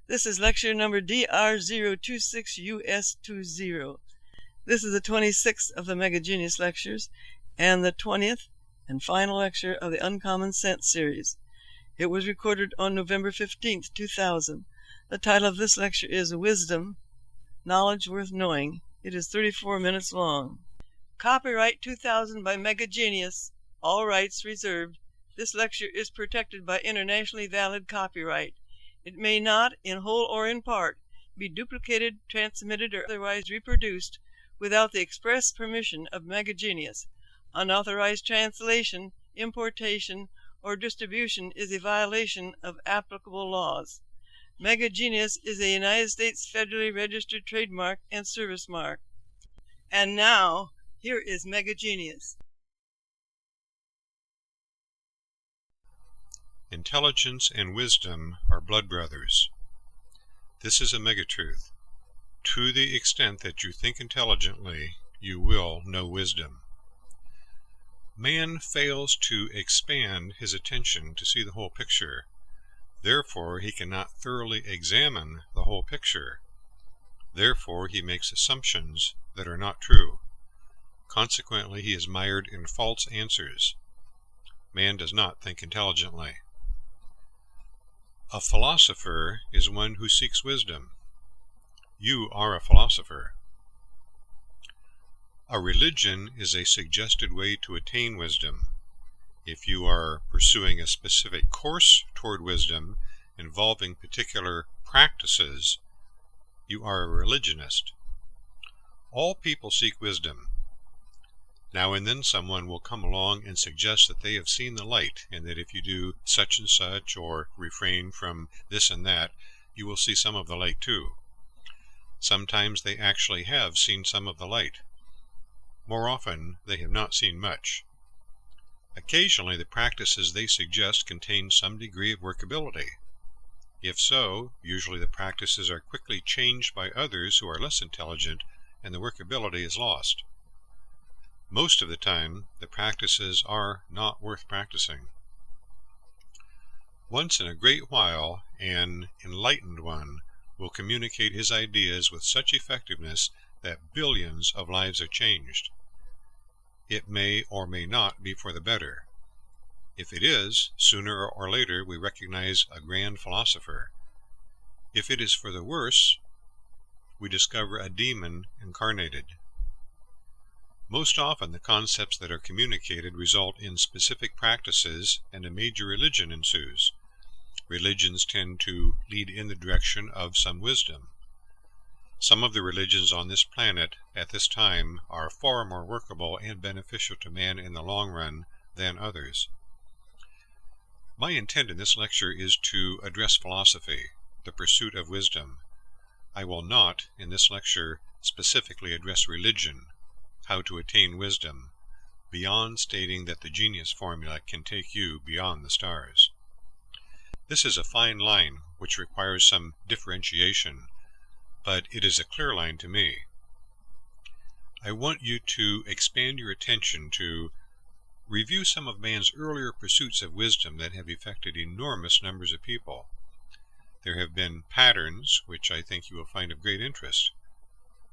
This is lecture number DR026US20. This is the 26th of the Mega Genius lectures and the 20th and final lecture of the Uncommon Sense series. It was recorded on November 15th, 2000. The title of this lecture is Wisdom, Knowledge Worth Knowing. It is 34 minutes long. Copyright 2000 by Mega Genius. All rights reserved. This lecture is protected by internationally valid copyright. It may not, in whole or in part, be duplicated, transmitted, or otherwise reproduced without the express permission of Mega Genius. Unauthorized translation, importation, or distribution is a violation of applicable laws. Mega Genius is a United States federally registered trademark and service mark. And now, here is Mega Genius. Intelligence and wisdom are blood brothers. This is a megatruth. To the extent that you think intelligently, you will know wisdom. Man fails to expand his attention to see the whole picture. Therefore, he cannot thoroughly examine the whole picture. Therefore, he makes assumptions that are not true. Consequently, he is mired in false answers. Man does not think intelligently. A philosopher is one who seeks wisdom. You are a philosopher. A religion is a suggested way to attain wisdom. If you are pursuing a specific course toward wisdom involving particular practices, you are a religionist. All people seek wisdom. Now and then someone will come along and suggest that they have seen the light, and that if you do such and such or refrain from this and that, you will see some of the light too. Sometimes they actually have seen some of the light. More often, they have not seen much. Occasionally, the practices they suggest contain some degree of workability. If so, usually the practices are quickly changed by others who are less intelligent, and the workability is lost. Most of the time, the practices are not worth practicing. Once in a great while, an enlightened one will communicate his ideas with such effectiveness that billions of lives are changed. It may or may not be for the better. If it is, sooner or later we recognize a grand philosopher. If it is for the worse, we discover a demon incarnated. Most often the concepts that are communicated result in specific practices, and a major religion ensues. Religions tend to lead in the direction of some wisdom. Some of the religions on this planet at this time are far more workable and beneficial to man in the long run than others. My intent in this lecture is to address philosophy, the pursuit of wisdom. I will not, in this lecture, specifically address religion, how to attain wisdom, beyond stating that the genius formula can take you beyond the stars. This is a fine line which requires some differentiation, but it is a clear line to me. I want you to expand your attention to review some of man's earlier pursuits of wisdom that have affected enormous numbers of people. There have been patterns which I think you will find of great interest.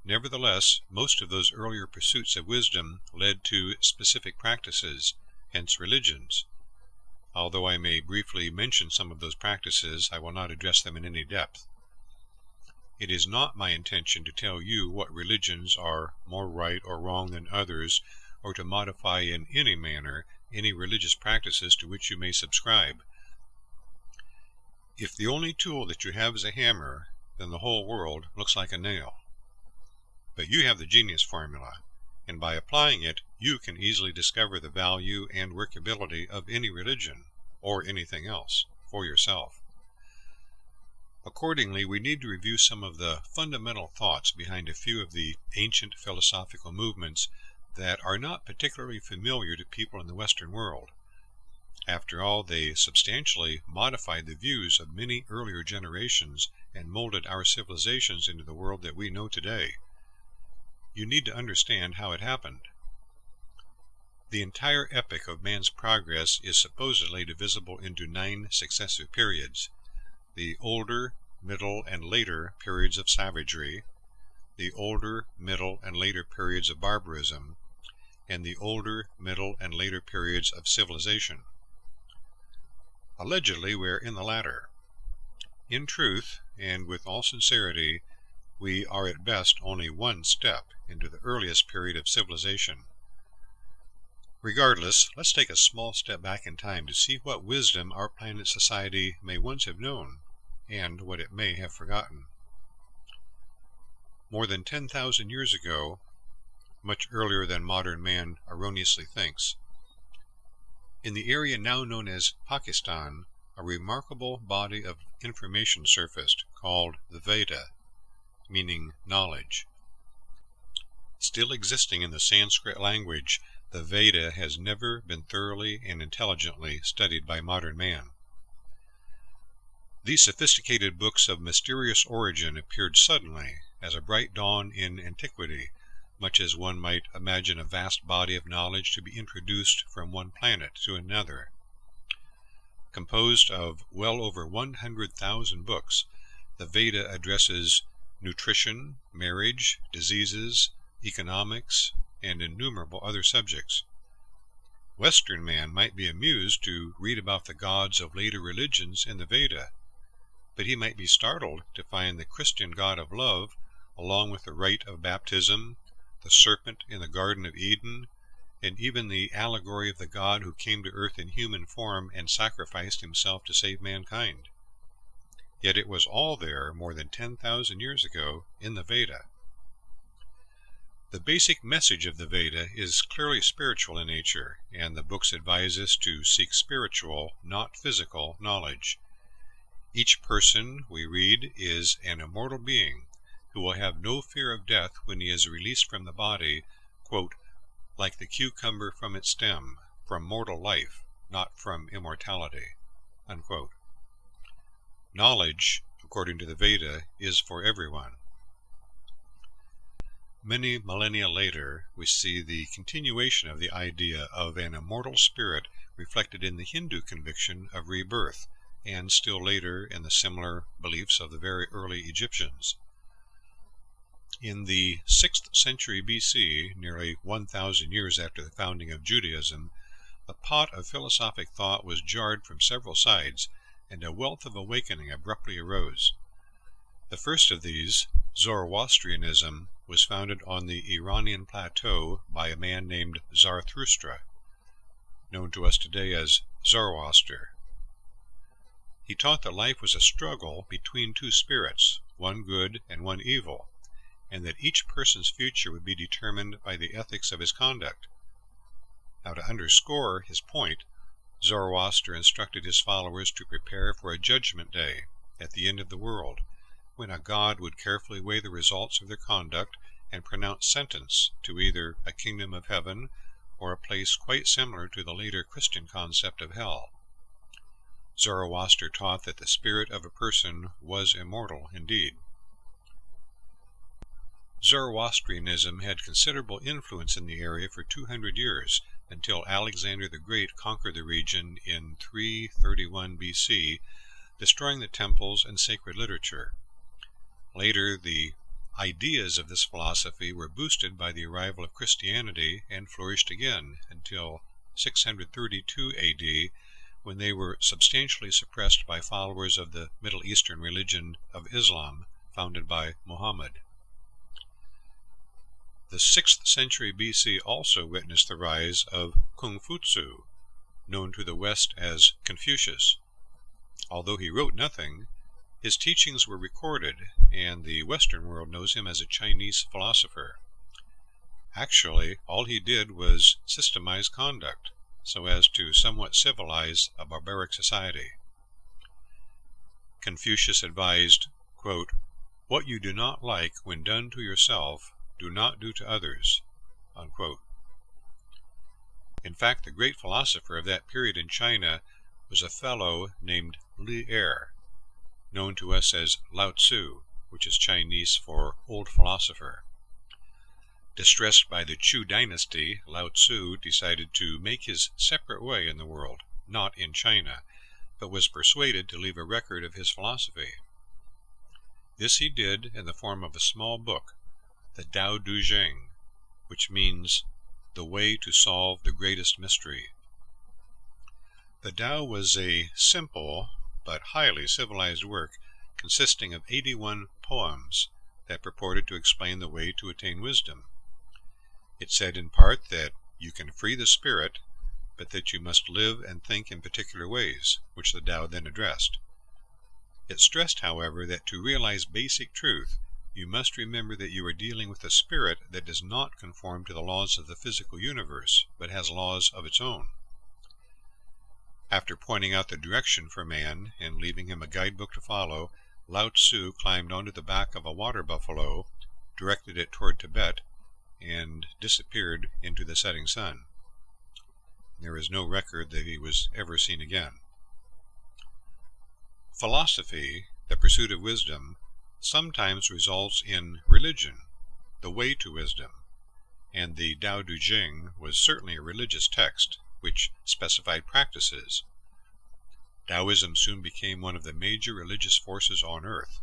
Nevertheless, most of those earlier pursuits of wisdom led to specific practices, hence religions. Although I may briefly mention some of those practices, I will not address them in any depth. It is not my intention to tell you what religions are more right or wrong than others, or to modify in any manner any religious practices to which you may subscribe. If the only tool that you have is a hammer, then the whole world looks like a nail. But you have the genius formula, and by applying it, you can easily discover the value and workability of any religion, or anything else, for yourself. Accordingly, we need to review some of the fundamental thoughts behind a few of the ancient philosophical movements that are not particularly familiar to people in the Western world. After all, they substantially modified the views of many earlier generations and molded our civilizations into the world that we know today. You need to understand how it happened. The entire epic of man's progress is supposedly divisible into 9 successive periods. The older, middle, and later periods of savagery, the older, middle, and later periods of barbarism, and the older, middle, and later periods of civilization. Allegedly, we're in the latter. In truth, and with all sincerity, we are at best only one step into the earliest period of civilization. Regardless, let's take a small step back in time to see what wisdom our planet's society may once have known, and what it may have forgotten. More than 10,000 years ago, much earlier than modern man erroneously thinks, in the area now known as Pakistan, a remarkable body of information surfaced called the Veda, meaning knowledge. Still existing in the Sanskrit language, the Veda has never been thoroughly and intelligently studied by modern man. These sophisticated books of mysterious origin appeared suddenly as a bright dawn in antiquity, much as one might imagine a vast body of knowledge to be introduced from one planet to another. Composed of well over 100,000 books, the Veda addresses nutrition, marriage, diseases, economics, and innumerable other subjects. Western man might be amused to read about the gods of later religions in the Veda, but he might be startled to find the Christian god of love, along with the rite of baptism, the serpent in the Garden of Eden, and even the allegory of the God who came to earth in human form and sacrificed himself to save mankind. Yet it was all there more than 10,000 years ago in the Veda. The basic message of the Veda is clearly spiritual in nature, and the books advise us to seek spiritual, not physical, knowledge. Each person, we read, is an immortal being who will have no fear of death when he is released from the body, quote, like the cucumber from its stem, from mortal life, not from immortality, unquote. Knowledge, according to the Veda, is for everyone. Many millennia later, we see the continuation of the idea of an immortal spirit reflected in the Hindu conviction of rebirth, and still later in the similar beliefs of the very early Egyptians. In the 6th century BC, nearly 1,000 years after the founding of Judaism, the pot of philosophic thought was jarred from several sides, and a wealth of awakening abruptly arose. The first of these, Zoroastrianism, was founded on the Iranian plateau by a man named Zarathustra, known to us today as Zoroaster. He taught that life was a struggle between two spirits, one good and one evil, and that each person's future would be determined by the ethics of his conduct. Now, to underscore his point, Zoroaster instructed his followers to prepare for a judgment day at the end of the world, when a god would carefully weigh the results of their conduct and pronounce sentence to either a kingdom of heaven or a place quite similar to the later Christian concept of hell. Zoroaster taught that the spirit of a person was immortal indeed. Zoroastrianism had considerable influence in the area for 200 years, until Alexander the Great conquered the region in 331 BC, destroying the temples and sacred literature. Later, the ideas of this philosophy were boosted by the arrival of Christianity and flourished again until 632 AD, when they were substantially suppressed by followers of the Middle Eastern religion of Islam, founded by Muhammad. The 6th century BC also witnessed the rise of Kung-Fu-Tzu, known to the West as Confucius. Although he wrote nothing, his teachings were recorded, and the Western world knows him as a Chinese philosopher. Actually, all he did was systemize conduct, so as to somewhat civilize a barbaric society. Confucius advised, quote, "What you do not like when done to yourself, do not do to others," unquote. In fact, the great philosopher of that period in China was a fellow named Li Er, known to us as Lao Tzu, which is Chinese for old philosopher. Distressed by the Chu dynasty, Lao Tzu decided to make his separate way in the world, not in China, but was persuaded to leave a record of his philosophy. This he did in the form of a small book, the Tao Te Ching, which means the way to solve the greatest mystery. The Tao was a simple but highly civilized work consisting of 81 poems that purported to explain the way to attain wisdom. It said in part that you can free the spirit, but that you must live and think in particular ways, which the Tao then addressed. It stressed, however, that to realize basic truth, you must remember that you are dealing with a spirit that does not conform to the laws of the physical universe, but has laws of its own. After pointing out the direction for man and leaving him a guidebook to follow, Lao Tzu climbed onto the back of a water buffalo, directed it toward Tibet, and disappeared into the setting sun. There is no record that he was ever seen again. Philosophy, the pursuit of wisdom, sometimes results in religion, the way to wisdom, and the Tao Te Ching was certainly a religious text, which specified practices. Taoism soon became one of the major religious forces on earth.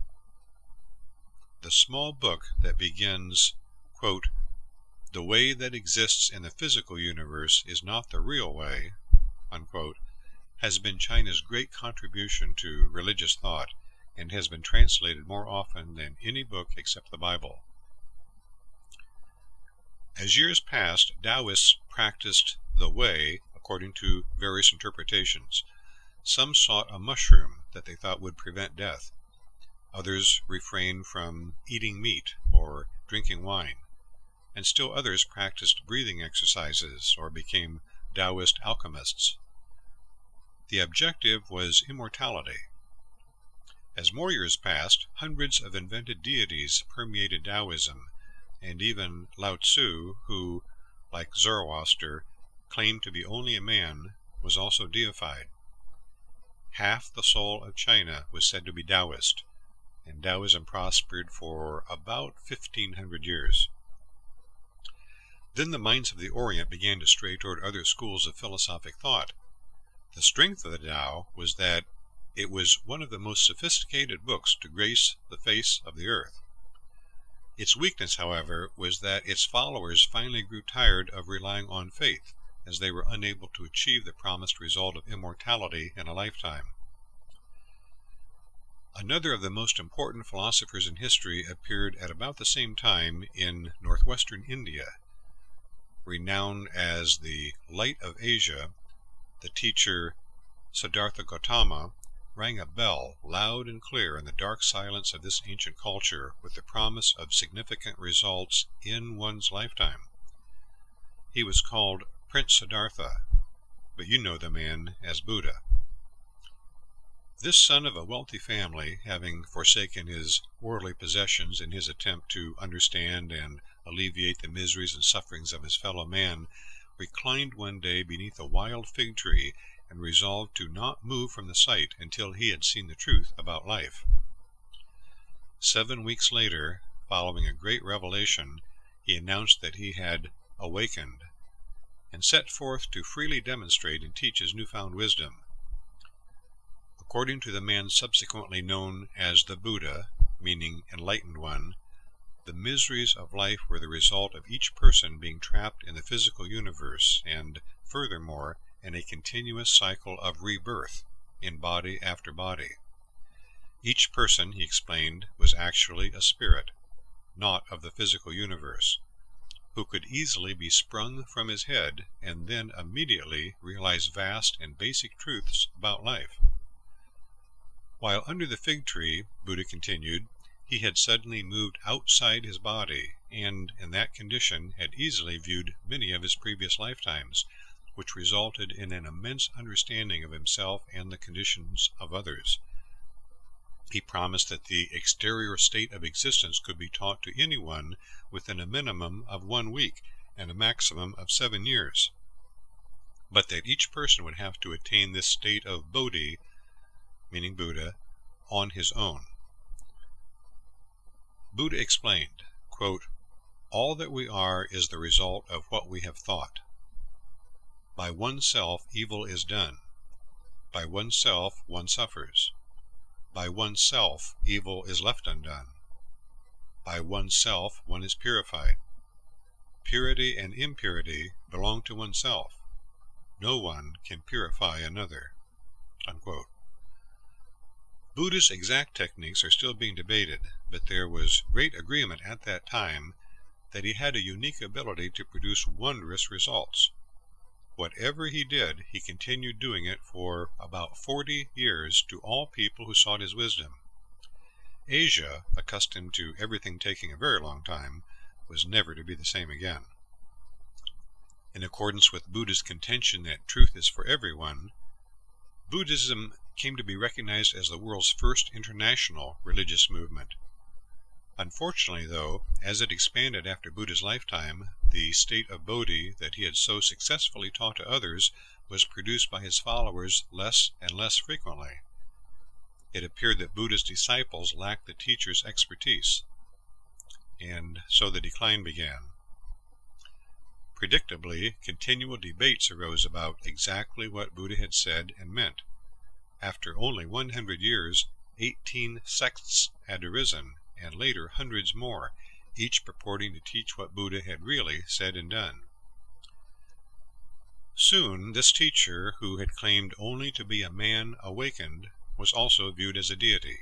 The small book that begins, quote, "The way that exists in the physical universe is not the real way," unquote, has been China's great contribution to religious thought and has been translated more often than any book except the Bible. As years passed, Taoists practiced the way according to various interpretations. Some sought a mushroom that they thought would prevent death. Others refrained from eating meat or drinking wine. And still others practiced breathing exercises or became Taoist alchemists. The objective was immortality. As more years passed, hundreds of invented deities permeated Taoism, and even Lao Tzu, who, like Zoroaster, claimed to be only a man, was also deified. Half the soul of China was said to be Taoist, and Taoism prospered for about 1,500 years. Then the minds of the Orient began to stray toward other schools of philosophic thought. The strength of the Tao was that it was one of the most sophisticated books to grace the face of the earth. Its weakness, however, was that its followers finally grew tired of relying on faith, as they were unable to achieve the promised result of immortality in a lifetime. Another of the most important philosophers in history appeared at about the same time in northwestern India. Renowned as the Light of Asia, the teacher Siddhartha Gautama rang a bell loud and clear in the dark silence of this ancient culture with the promise of significant results in one's lifetime. He was called Prince Siddhartha, but you know the man as Buddha. This son of a wealthy family, having forsaken his worldly possessions in his attempt to understand and alleviate the miseries and sufferings of his fellow man, reclined one day beneath a wild fig tree and resolved to not move from the site until he had seen the truth about life. 7 weeks later, following a great revelation, he announced that he had awakened, and set forth to freely demonstrate and teach his newfound wisdom. According to the man subsequently known as the Buddha, meaning enlightened one, the miseries of life were the result of each person being trapped in the physical universe and, furthermore, in a continuous cycle of rebirth in body after body. Each person, he explained, was actually a spirit, not of the physical universe, who could easily be sprung from his head and then immediately realize vast and basic truths about life. While under the fig tree, Buddha continued, he had suddenly moved outside his body, and in that condition had easily viewed many of his previous lifetimes, which resulted in an immense understanding of himself and the conditions of others. He promised that the exterior state of existence could be taught to anyone within a minimum of 1 week and a maximum of 7 years, but that each person would have to attain this state of Bodhi, meaning Buddha, on his own. Buddha explained, quote, "All that we are is the result of what we have thought. By oneself evil is done. By oneself one suffers. by oneself evil is left undone. By oneself one is purified. Purity and impurity belong to oneself. No one can purify another." Unquote. Buddha's exact techniques are still being debated, but there was great agreement at that time that he had a unique ability to produce wondrous results. Whatever he did, he continued doing it for about 40 years to all people who sought his wisdom. Asia, accustomed to everything taking a very long time, was never to be the same again. In accordance with Buddha's contention that truth is for everyone, Buddhism came to be recognized as the world's first international religious movement. Unfortunately, though, as it expanded after Buddha's lifetime, the state of Bodhi that he had so successfully taught to others was produced by his followers less and less frequently. It appeared that Buddha's disciples lacked the teacher's expertise, and so the decline began. Predictably, continual debates arose about exactly what Buddha had said and meant. After only 100 years, 18 sects had arisen, and later hundreds more, each purporting to teach what Buddha had really said and done. Soon this teacher, who had claimed only to be a man awakened, was also viewed as a deity.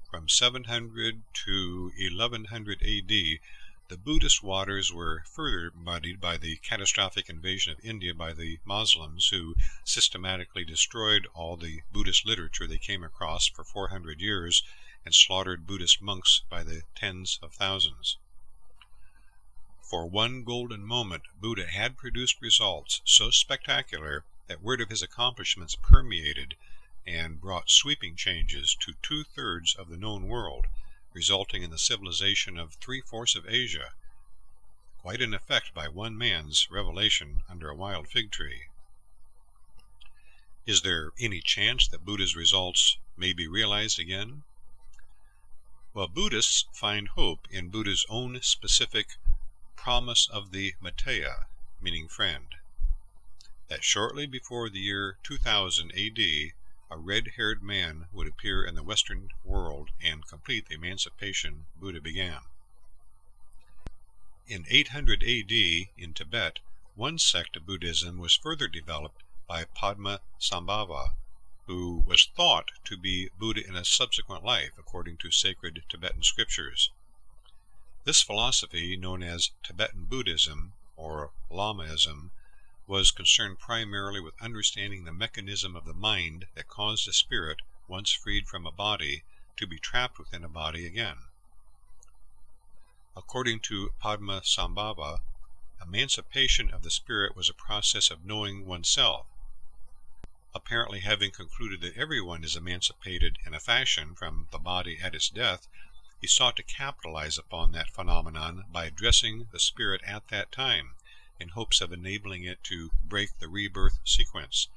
From 700 to 1100 A.D., the Buddhist waters were further muddied by the catastrophic invasion of India by the Muslims, who systematically destroyed all the Buddhist literature they came across for 400 years and slaughtered Buddhist monks by the tens of thousands. For one golden moment, Buddha had produced results so spectacular that word of his accomplishments permeated and brought sweeping changes to 2/3 of the known world, resulting in the civilization of 3/4 of Asia. Quite an effect by one man's revelation under a wild fig tree. Is there any chance that Buddha's results may be realized again? Well, Buddhists find hope in Buddha's own specific promise of the Maitreya, meaning friend, that shortly before the year 2000 A.D., a red-haired man would appear in the Western world and complete the emancipation Buddha began. In 800 A.D., in Tibet, one sect of Buddhism was further developed by Padmasambhava, who was thought to be Buddha in a subsequent life, according to sacred Tibetan scriptures. This philosophy, known as Tibetan Buddhism, or Lamaism, was concerned primarily with understanding the mechanism of the mind that caused a spirit, once freed from a body, to be trapped within a body again. According to Padmasambhava, emancipation of the spirit was a process of knowing oneself. Apparently having concluded that everyone is emancipated in a fashion from the body at its death, he sought to capitalize upon that phenomenon by addressing the spirit at that time, in hopes of enabling it to break the rebirth sequence.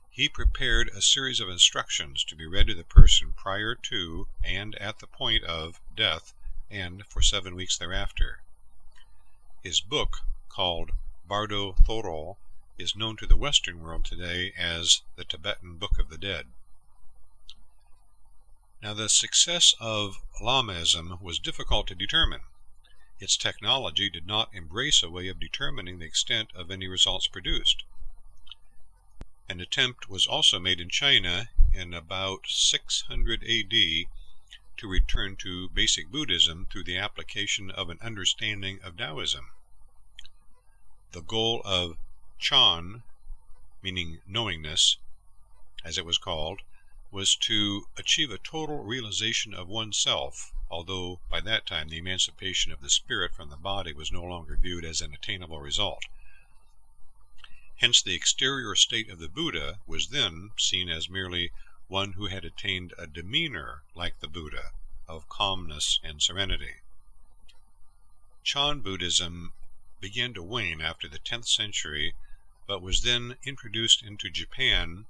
He prepared a series of instructions to be read to the person prior to and at the point of death, and for 7 weeks thereafter. His book, called Bardo Thorol, is known to the Western world today as the Tibetan Book of the Dead. Now, the success of Lamaism was difficult to determine. Its technology did not embrace a way of determining the extent of any results produced. An attempt was also made in China in about 600 A.D. to return to basic Buddhism through the application of an understanding of Taoism. The goal of Chan, meaning knowingness, as it was called, was to achieve a total realization of oneself, although by that time the emancipation of the spirit from the body was no longer viewed as an attainable result. Hence the exterior state of the Buddha was then seen as merely one who had attained a demeanor like the Buddha, of calmness and serenity. Chan Buddhism began to wane after the 10th century, but was then introduced into Japan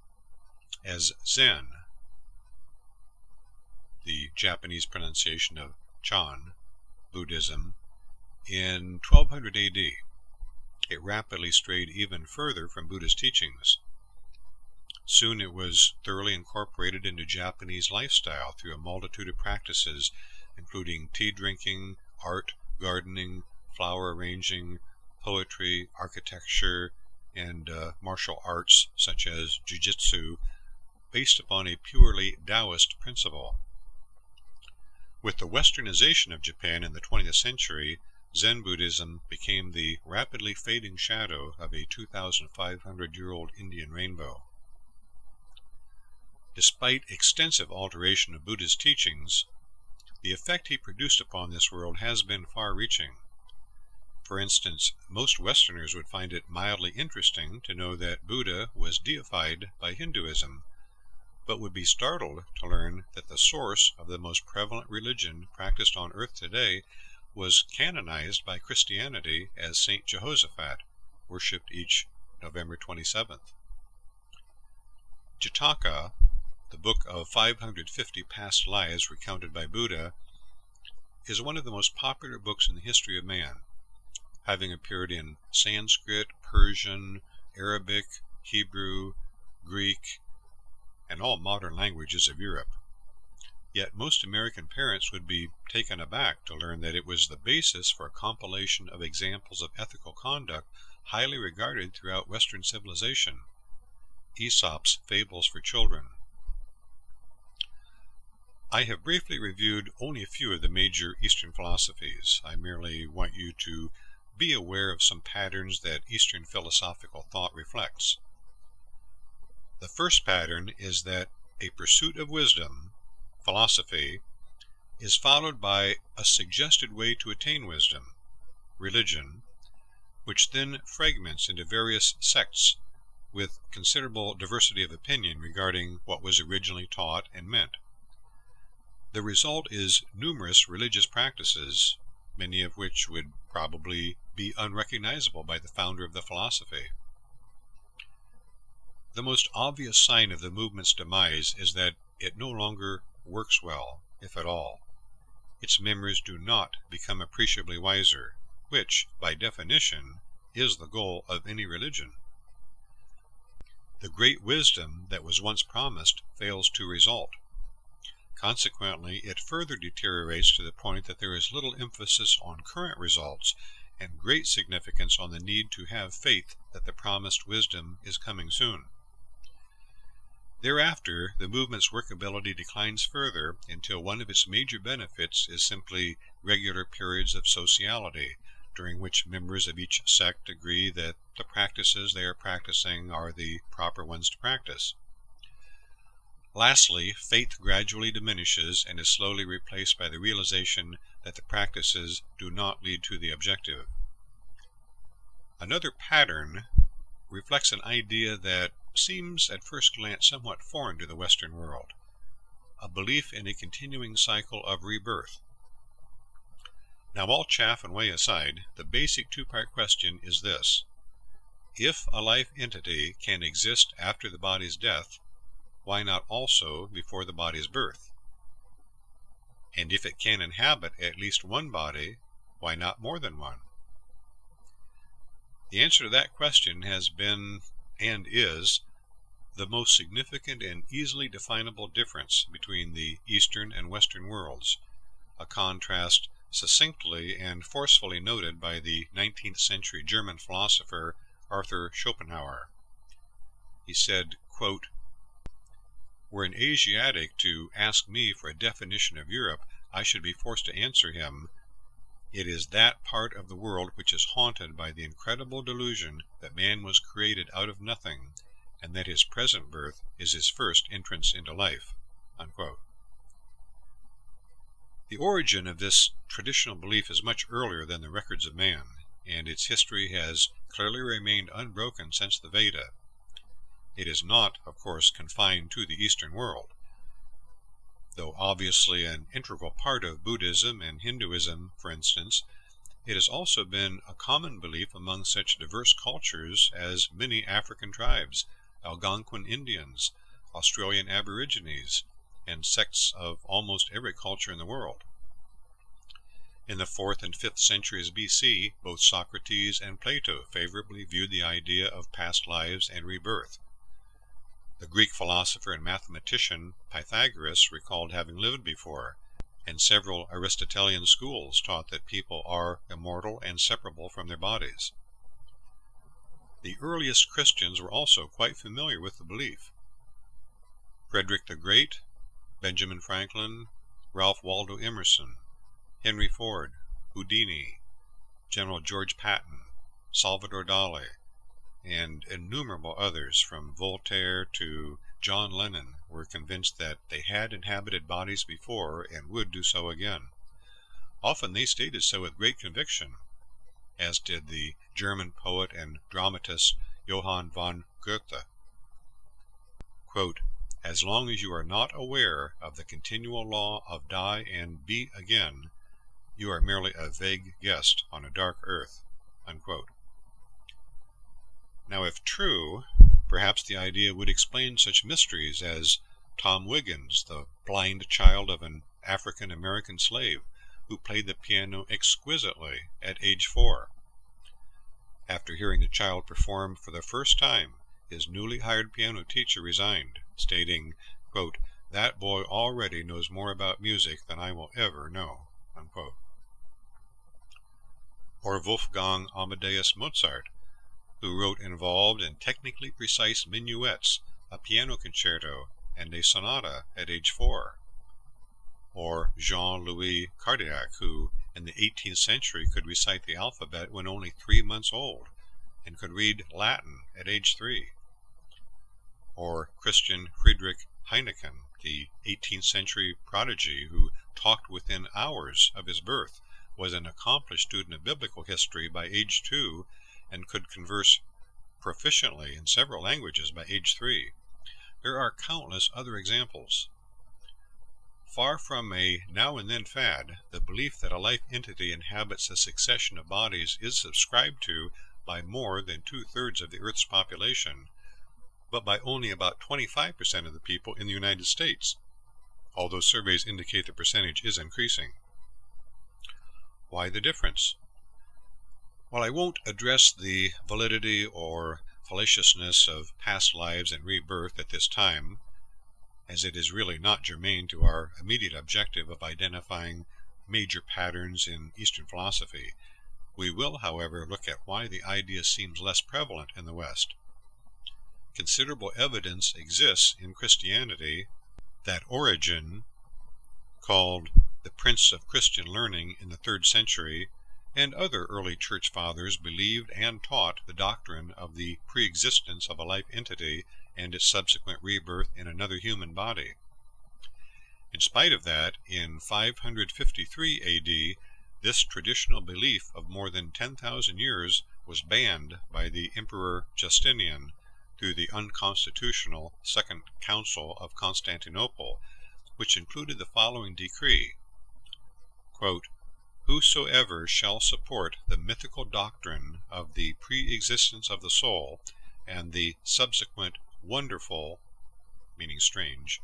as Zen, the Japanese pronunciation of Chan Buddhism, in 1200 A.D. It rapidly strayed even further from Buddha's teachings. Soon it was thoroughly incorporated into Japanese lifestyle through a multitude of practices, including tea drinking, art, gardening, flower arranging, poetry, architecture, and martial arts such as jiu-jitsu, based upon a purely Taoist principle. With the westernization of Japan in the 20th century, Zen Buddhism became the rapidly fading shadow of a 2,500-year-old Indian rainbow. Despite extensive alteration of Buddha's teachings, the effect he produced upon this world has been far-reaching. For instance, most Westerners would find it mildly interesting to know that Buddha was deified by Hinduism, but would be startled to learn that the source of the most prevalent religion practiced on earth today was canonized by Christianity as Saint Jehoshaphat, worshipped each November 27th. Jataka, the book of 550 past lives recounted by Buddha, is one of the most popular books in the history of man, having appeared in Sanskrit, Persian, Arabic, Hebrew, Greek, and all modern languages of Europe. Yet most American parents would be taken aback to learn that it was the basis for a compilation of examples of ethical conduct highly regarded throughout Western civilization, Aesop's Fables for Children. I have briefly reviewed only a few of the major Eastern philosophies. I merely want you to be aware of some patterns that Eastern philosophical thought reflects. The first pattern is that a pursuit of wisdom, philosophy, is followed by a suggested way to attain wisdom, religion, which then fragments into various sects with considerable diversity of opinion regarding what was originally taught and meant. The result is numerous religious practices, many of which would probably be unrecognizable by the founder of the philosophy. The most obvious sign of the movement's demise is that it no longer works well, if at all. Its members do not become appreciably wiser, which, by definition, is the goal of any religion. The great wisdom that was once promised fails to result. Consequently, it further deteriorates to the point that there is little emphasis on current results and great significance on the need to have faith that the promised wisdom is coming soon. Thereafter, the movement's workability declines further until one of its major benefits is simply regular periods of sociality, during which members of each sect agree that the practices they are practicing are the proper ones to practice. Lastly, faith gradually diminishes and is slowly replaced by the realization that the practices do not lead to the objective. Another pattern reflects an idea that seems at first glance somewhat foreign to the Western world, a belief in a continuing cycle of rebirth. Now, all chaff and whey aside, the basic two-part question is this: if a life entity can exist after the body's death, why not also before the body's birth? And if it can inhabit at least one body, why not more than one? The answer to that question has been, and is, the most significant and easily definable difference between the Eastern and Western worlds, a contrast succinctly and forcefully noted by the 19th century German philosopher Arthur Schopenhauer. He said, quote, "Were an Asiatic to ask me for a definition of Europe, I should be forced to answer him, 'It is that part of the world which is haunted by the incredible delusion that man was created out of nothing, and that his present birth is his first entrance into life.'" Unquote. The origin of this traditional belief is much earlier than the records of man, and its history has clearly remained unbroken since the Veda. It is not, of course, confined to the Eastern world. Though obviously an integral part of Buddhism and Hinduism, for instance, it has also been a common belief among such diverse cultures as many African tribes, Algonquin Indians, Australian Aborigines, and sects of almost every culture in the world. In the 4th and 5th centuries BC, both Socrates and Plato favorably viewed the idea of past lives and rebirth. The Greek philosopher and mathematician Pythagoras recalled having lived before, and several Aristotelian schools taught that people are immortal and separable from their bodies. The earliest Christians were also quite familiar with the belief. Frederick the Great, Benjamin Franklin, Ralph Waldo Emerson, Henry Ford, Houdini, General George Patton, Salvador Dali, and innumerable others from Voltaire to John Lennon were convinced that they had inhabited bodies before and would do so again. Often they stated so with great conviction, as did the German poet and dramatist Johann von Goethe. Quote, "As long as you are not aware of the continual law of die and be again, you are merely a vague guest on a dark earth." Unquote. Now, if true, perhaps the idea would explain such mysteries as Tom Wiggins, the blind child of an African-American slave who played the piano exquisitely at age 4. After hearing the child perform for the first time, his newly hired piano teacher resigned, stating, quote, "That boy already knows more about music than I will ever know." Unquote. Or Wolfgang Amadeus Mozart, who wrote involved and technically precise minuets, a piano concerto, and a sonata at age 4. Or Jean-Louis Cardillac, who in the 18th century could recite the alphabet when only 3 months old, and could read Latin at age 3. Or Christian Friedrich Heineken, the 18th century prodigy who talked within hours of his birth, was an accomplished student of biblical history by age 2, and could converse proficiently in several languages by age 3. There are countless other examples. Far from a now-and-then fad, the belief that a life entity inhabits a succession of bodies is subscribed to by more than 2/3 of the Earth's population, but by only about 25% of the people in the United States, although surveys indicate the percentage is increasing. Why the difference? While I won't address the validity or fallaciousness of past lives and rebirth at this time, as it is really not germane to our immediate objective of identifying major patterns in Eastern philosophy, we will, however, look at why the idea seems less prevalent in the West. Considerable evidence exists in Christianity that Origen, called the Prince of Christian Learning in the 3rd century, and other early church fathers believed and taught the doctrine of the pre-existence of a life entity and its subsequent rebirth in another human body. In spite of that, in 553 A.D., this traditional belief of more than 10,000 years was banned by the Emperor Justinian through the unconstitutional Second Council of Constantinople, which included the following decree, quote, "Whosoever shall support the mythical doctrine of the pre-existence of the soul and the subsequent wonderful," meaning strange,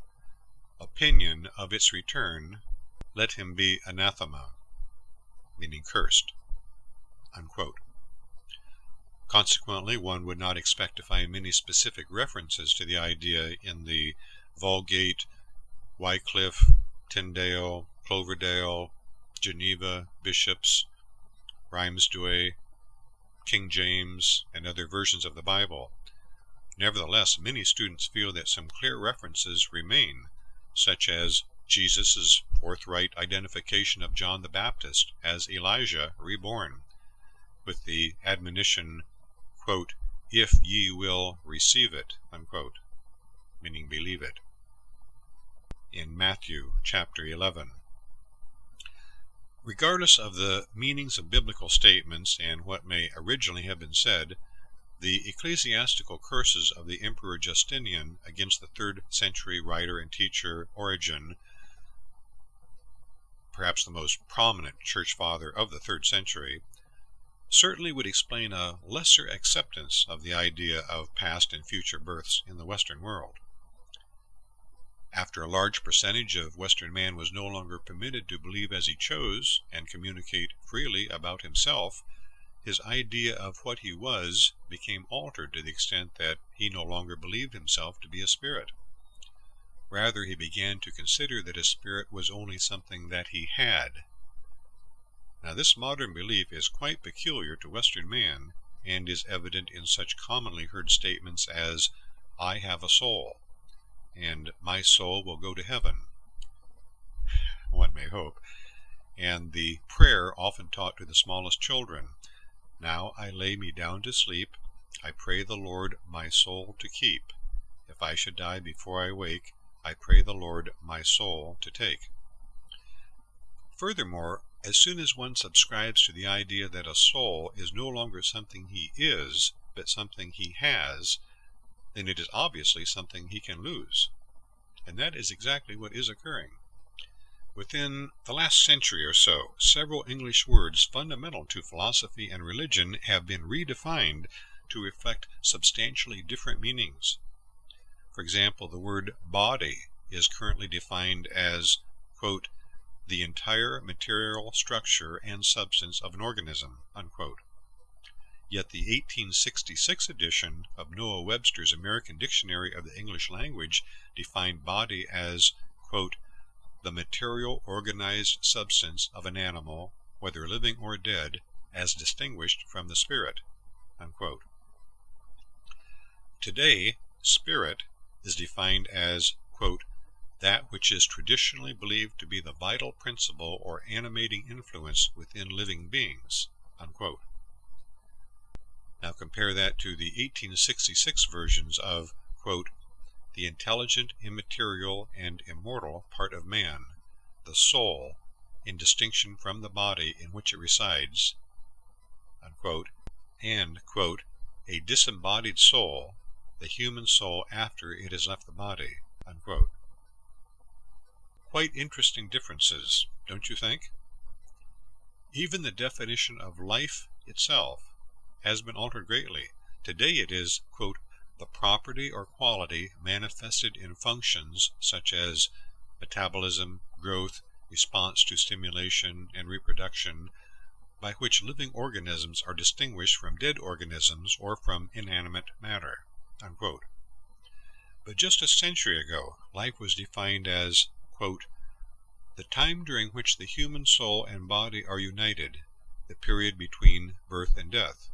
"opinion of its return, let him be anathema," meaning cursed. Unquote. Consequently, one would not expect to find many specific references to the idea in the Vulgate, Wycliffe, Tyndale, Cloverdale, Geneva, Bishops, Rhymsbury, King James, and other versions of the Bible. Nevertheless, many students feel that some clear references remain, such as Jesus' forthright identification of John the Baptist as Elijah reborn, with the admonition, quote, "If ye will receive it," unquote, meaning believe it, in Matthew chapter 11. Regardless of the meanings of biblical statements and what may originally have been said, the ecclesiastical curses of the Emperor Justinian against the 3rd century writer and teacher Origen, perhaps the most prominent church father of the 3rd century, certainly would explain a lesser acceptance of the idea of past and future births in the Western world. After a large percentage of Western man was no longer permitted to believe as he chose and communicate freely about himself, his idea of what he was became altered to the extent that he no longer believed himself to be a spirit. Rather, he began to consider that a spirit was only something that he had. Now, this modern belief is quite peculiar to Western man, and is evident in such commonly heard statements as, "I have a soul," and "my soul will go to heaven," one may hope, and the prayer often taught to the smallest children, "Now I lay me down to sleep, I pray the Lord my soul to keep. If I should die before I wake, I pray the Lord my soul to take." Furthermore, as soon as one subscribes to the idea that a soul is no longer something he is, but something he has, then it is obviously something he can lose. And that is exactly what is occurring. Within the last century or so, several English words fundamental to philosophy and religion have been redefined to reflect substantially different meanings. For example, the word body is currently defined as, quote, "the entire material structure and substance of an organism," unquote. Yet the 1866 edition of Noah Webster's American Dictionary of the English Language defined body as, quote, "the material organized substance of an animal, whether living or dead, as distinguished from the spirit," unquote. Today, spirit is defined as, quote, "that which is traditionally believed to be the vital principle or animating influence within living beings," unquote. Now compare that to the 1866 versions of, quote, "the intelligent, immaterial, and immortal part of man, the soul, in distinction from the body in which it resides," unquote, and, quote, "a disembodied soul, the human soul after it has left the body," unquote. Quite interesting differences, don't you think? Even the definition of life itself has been altered greatly. Today it is, quote, "the property or quality manifested in functions such as metabolism, growth, response to stimulation, and reproduction, by which living organisms are distinguished from dead organisms or from inanimate matter," unquote. But just a century ago, life was defined as, quote, "the time during which the human soul and body are united, the period between birth and death,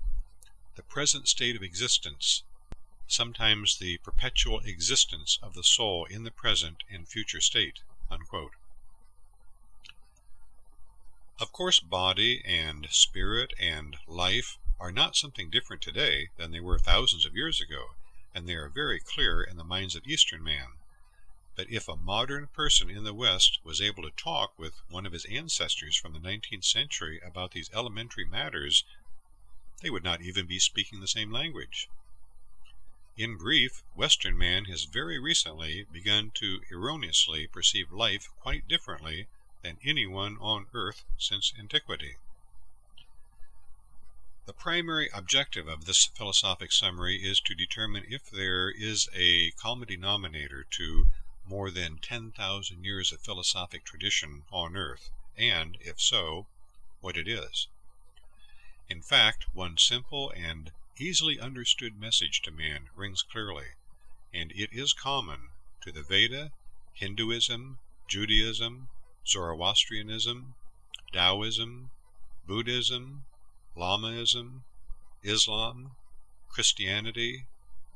the present state of existence, sometimes the perpetual existence of the soul in the present and future state," unquote. Of course, body and spirit and life are not something different today than they were thousands of years ago, and they are very clear in the minds of Eastern man. But if a modern person in the West was able to talk with one of his ancestors from the 19th century about these elementary matters, they would not even be speaking the same language. In brief, Western man has very recently begun to erroneously perceive life quite differently than anyone on earth since antiquity. The primary objective of this philosophic summary is to determine if there is a common denominator to more than 10,000 years of philosophic tradition on earth, and, if so, what it is. In fact, one simple and easily understood message to man rings clearly, and it is common to the Veda, Hinduism, Judaism, Zoroastrianism, Taoism, Buddhism, Lamaism, Islam, Christianity,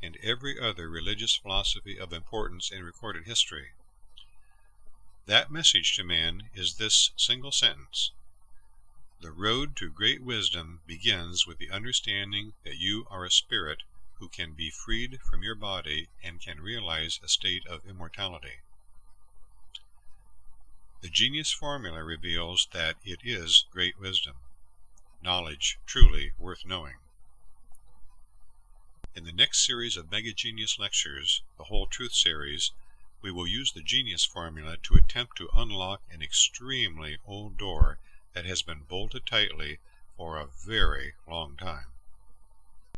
and every other religious philosophy of importance in recorded history. That message to man is this single sentence: the road to great wisdom begins with the understanding that you are a spirit who can be freed from your body and can realize a state of immortality. The Genius Formula reveals that it is great wisdom, knowledge truly worth knowing. In the next series of Mega Genius lectures, the Whole Truth series, we will use the Genius Formula to attempt to unlock an extremely old door that has been bolted tightly for a very long time.